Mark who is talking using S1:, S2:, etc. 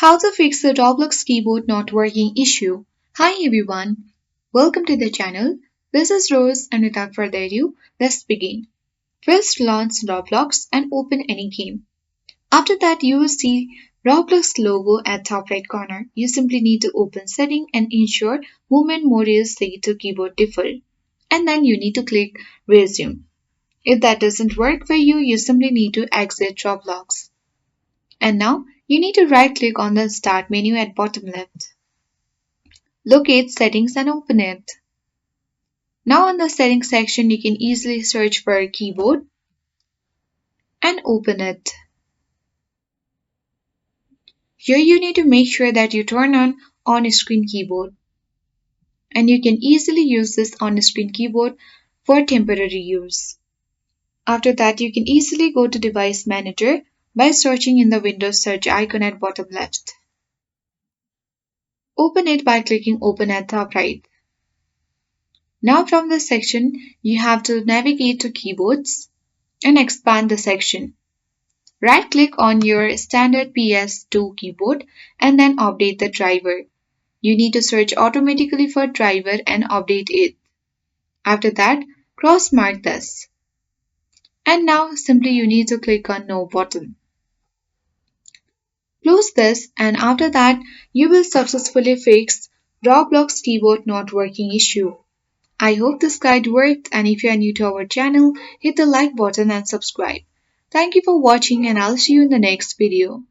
S1: How to fix the Roblox keyboard not working issue. Hi everyone, welcome to the channel. This is Rose and without further ado, let's begin. First launch Roblox and open any game. After that you will see Roblox logo at top right corner. You simply need to open setting and ensure movement mode is set to keyboard default. And then you need to click resume. If that doesn't work for you, you simply need to exit Roblox. And now you need to right click on the start menu at bottom left. Locate settings and open it. Now in the settings section you can easily search for a keyboard and open it. Here you need to make sure that you turn on screen keyboard, and you can easily use this on screen keyboard for temporary use. After that you can easily go to device manager by searching in the Windows search icon at bottom left. Open it by clicking open at top right. Now from this section, you have to navigate to keyboards and expand the section. Right click on your standard PS2 keyboard and then update the driver. You need to search automatically for driver and update it. After that, cross mark this. And now simply you need to click on no button. Close this and after that you will successfully fix Roblox keyboard not working issue. I hope this guide worked, and if you are new to our channel, hit the like button and subscribe. Thank you for watching and I'll see you in the next video.